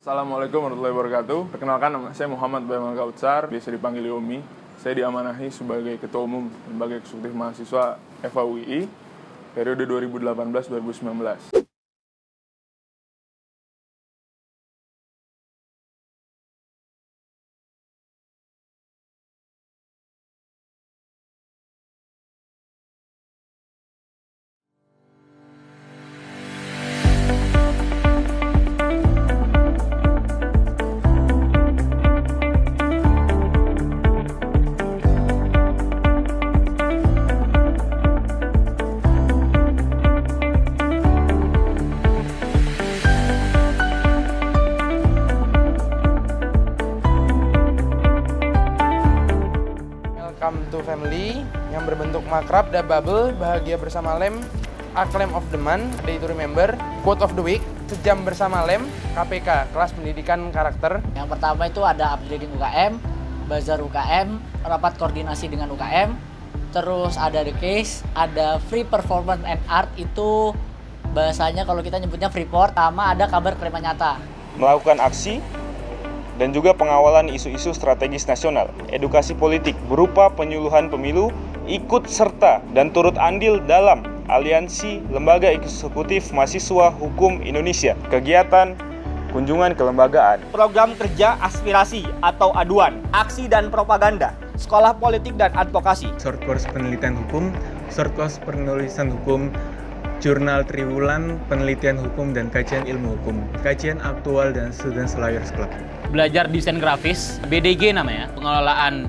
Assalamualaikum warahmatullahi wabarakatuh. Perkenalkan, nama saya Muhammad Baimal Kautsar, biasa dipanggil Yomi. Saya diamanahi sebagai Ketua Umum Lembaga Eksekutif Mahasiswa FAUI periode 2018-2019. Welcome to family yang berbentuk makrab dan bubble, bahagia bersama Lem, Acclaim of the Month, Day to Remember, Quote of the Week, Sejam Bersama Lem, KPK, Kelas Pendidikan Karakter. Yang pertama itu ada upgrading UKM, bazar UKM, rapat koordinasi dengan UKM, terus ada the case, ada free performance and art, itu bahasanya kalau kita nyebutnya freeport, sama ada kabar kerema nyata. Melakukan aksi dan juga pengawalan isu-isu strategis nasional, edukasi politik berupa penyuluhan pemilu, ikut serta dan turut andil dalam Aliansi Lembaga Eksekutif Mahasiswa Hukum Indonesia, kegiatan kunjungan kelembagaan, program kerja aspirasi atau aduan, aksi dan propaganda, sekolah politik dan advokasi, short course penelitian hukum, short course penulisan hukum, jurnal triwulan penelitian hukum dan kajian ilmu hukum, kajian aktual dan Students Lawyers Club. Belajar desain grafis, BDG namanya, pengelolaan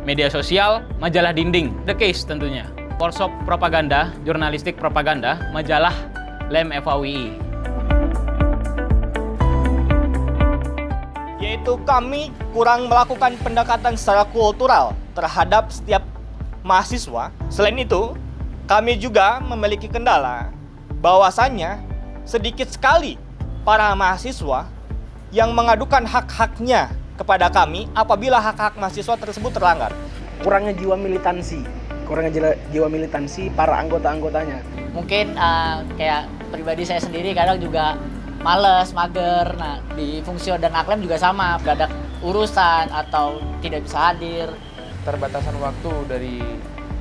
media sosial, majalah dinding, The Case tentunya. Workshop propaganda, jurnalistik propaganda, majalah Lem FAUI. yaitu kami kurang melakukan pendekatan secara kultural terhadap setiap mahasiswa. Selain itu, kami juga memiliki kendala bahwasannya sedikit sekali para mahasiswa yang mengadukan hak-haknya kepada kami apabila hak-hak mahasiswa tersebut terlanggar. Kurangnya jiwa militansi para anggota-anggotanya. Mungkin kayak pribadi saya sendiri kadang juga males, mager. Nah, di Fungsio dan Acclaim juga sama, gak ada urusan atau tidak bisa hadir. Terbatasan waktu dari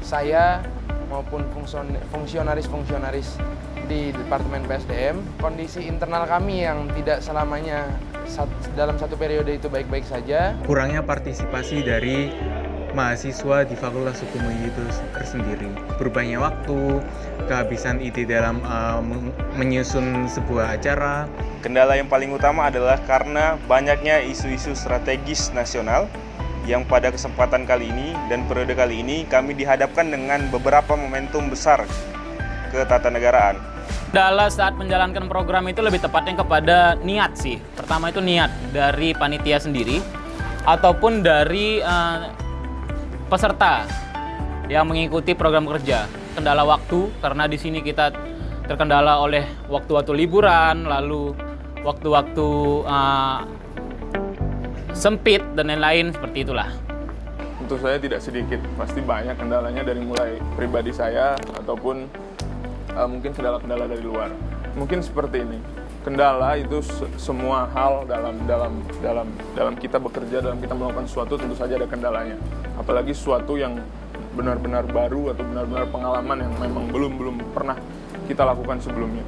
saya maupun fungsionaris di Departemen PSDM, kondisi internal kami yang tidak selamanya dalam satu periode itu baik-baik saja. Kurangnya partisipasi dari mahasiswa di Fakultas Hukum itu tersendiri. Berubahnya waktu, kehabisan ide dalam menyusun sebuah acara. Kendala yang paling utama adalah karena banyaknya isu-isu strategis nasional yang pada kesempatan kali ini dan periode kali ini kami dihadapkan dengan beberapa momentum besar ketatanegaraan. Kendala saat menjalankan program itu lebih tepatnya kepada niat sih. Pertama itu niat dari panitia sendiri ataupun dari peserta yang mengikuti program kerja. Kendala waktu, karena di sini kita terkendala oleh waktu-waktu liburan, lalu waktu-waktu sempit dan lain-lain, seperti itulah. Untuk saya tidak sedikit, pasti banyak kendalanya dari mulai pribadi saya ataupun mungkin kendala-kendala dari luar. Mungkin seperti ini. Kendala itu semua hal dalam kita bekerja, dalam kita melakukan sesuatu tentu saja ada kendalanya. Apalagi sesuatu yang benar-benar baru atau benar-benar pengalaman yang memang belum pernah kita lakukan sebelumnya.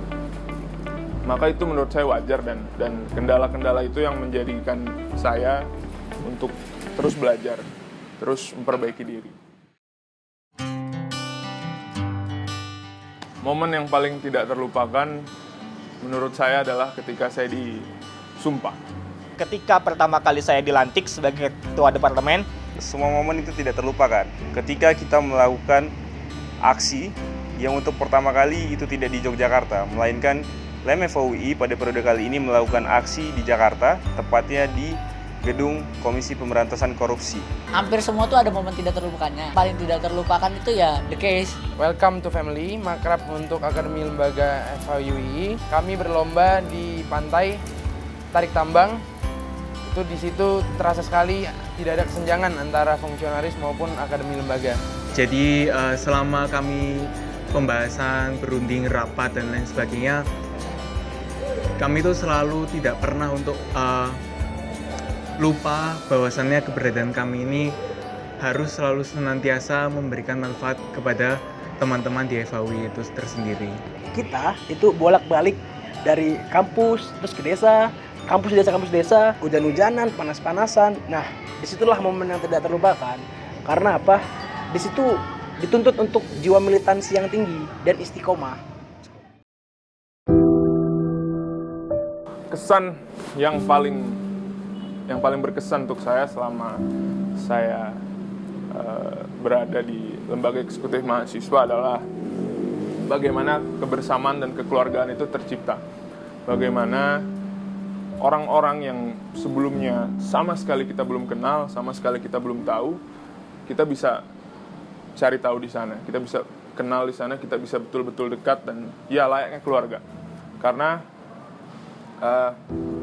Maka itu menurut saya wajar dan kendala-kendala itu yang menjadikan saya untuk terus belajar, terus memperbaiki diri. Momen yang paling tidak terlupakan menurut saya adalah ketika saya disumpah. Ketika pertama kali saya dilantik sebagai ketua departemen, Semua momen itu tidak terlupakan. Ketika kita melakukan aksi yang untuk pertama kali itu tidak di Yogyakarta, melainkan Lem FAUI pada periode kali ini melakukan aksi di Jakarta, tepatnya di Gedung Komisi Pemberantasan Korupsi. Hampir semua tuh ada momen tidak terlupakannya. Paling tidak terlupakan itu ya The Case. Welcome to family, makrab untuk Akademi Lembaga FAUI. Kami berlomba di pantai Tarik Tambang. Itu di situ terasa sekali tidak ada kesenjangan antara fungsionaris maupun akademi lembaga. Jadi selama kami pembahasan, berunding, rapat dan lain sebagainya, kami tuh selalu tidak pernah untuk lupa bahwasannya keberadaan kami ini harus selalu senantiasa memberikan manfaat kepada teman-teman di FHUI itu tersendiri. Kita itu bolak-balik dari kampus terus ke desa, kampus desa, hujan-hujanan, panas-panasan. Nah, disitulah momen yang tidak terlupakan. Karena apa? Di situ dituntut untuk jiwa militansi yang tinggi dan istiqomah. Kesan yang paling berkesan untuk saya selama saya berada di lembaga eksekutif mahasiswa adalah bagaimana kebersamaan dan kekeluargaan itu tercipta. Bagaimana orang-orang yang sebelumnya sama sekali kita belum kenal, sama sekali kita belum tahu, kita bisa cari tahu di sana, kita bisa kenal di sana, kita bisa betul-betul dekat dan ya layaknya keluarga. Karena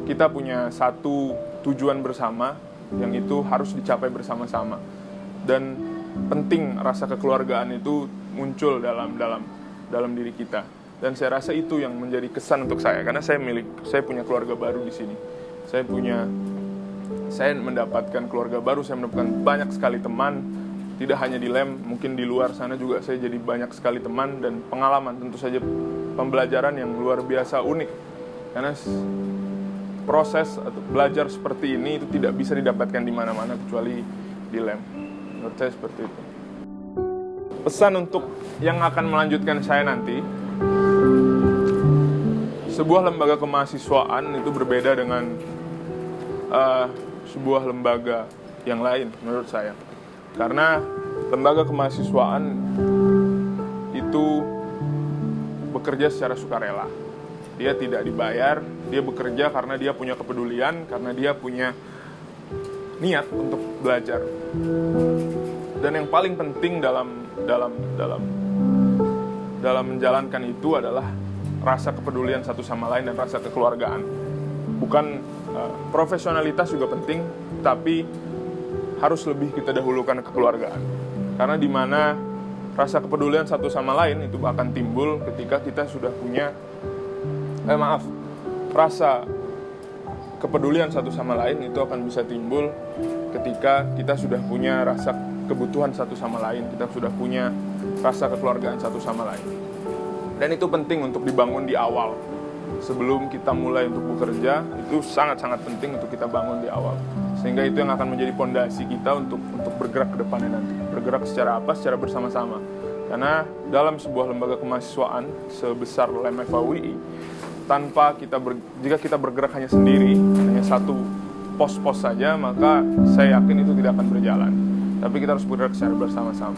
kita punya satu tujuan bersama yang itu harus dicapai bersama-sama. Dan penting rasa kekeluargaan itu muncul dalam diri kita. Dan saya rasa itu yang menjadi kesan untuk saya, karena saya punya keluarga baru di sini. Saya mendapatkan keluarga baru, saya mendapatkan banyak sekali teman. Tidak hanya di LEM, mungkin di luar sana juga saya jadi banyak sekali teman dan pengalaman, tentu saja pembelajaran yang luar biasa unik. Karena proses atau belajar seperti ini itu tidak bisa didapatkan di mana-mana kecuali di LEM. Menurut saya seperti itu. Pesan untuk yang akan melanjutkan saya nanti, sebuah lembaga kemahasiswaan itu berbeda dengan sebuah lembaga yang lain menurut saya. Karena lembaga kemahasiswaan itu bekerja secara sukarela. Dia tidak dibayar, dia bekerja karena dia punya kepedulian, karena dia punya niat untuk belajar. Dan yang paling penting dalam menjalankan itu adalah rasa kepedulian satu sama lain dan rasa kekeluargaan. Bukan profesionalitas juga penting, tapi harus lebih kita dahulukan kekeluargaan. Karena di mana rasa kepedulian satu sama lain itu akan timbul ketika kita sudah punya rasa kepedulian satu sama lain itu akan bisa timbul ketika kita sudah punya rasa kebutuhan satu sama lain, kita sudah punya rasa kekeluargaan satu sama lain. Dan itu penting untuk dibangun di awal. Sebelum kita mulai untuk bekerja, itu sangat-sangat penting untuk kita bangun di awal. Sehingga itu yang akan menjadi pondasi kita untuk bergerak ke depannya nanti. Bergerak secara apa? Secara bersama-sama. Karena dalam sebuah lembaga kemahasiswaan sebesar LEM FHUI, jika kita bergerak hanya sendiri, hanya satu pos-pos saja, maka saya yakin itu tidak akan berjalan. Tapi kita harus bergerak secara bersama-sama.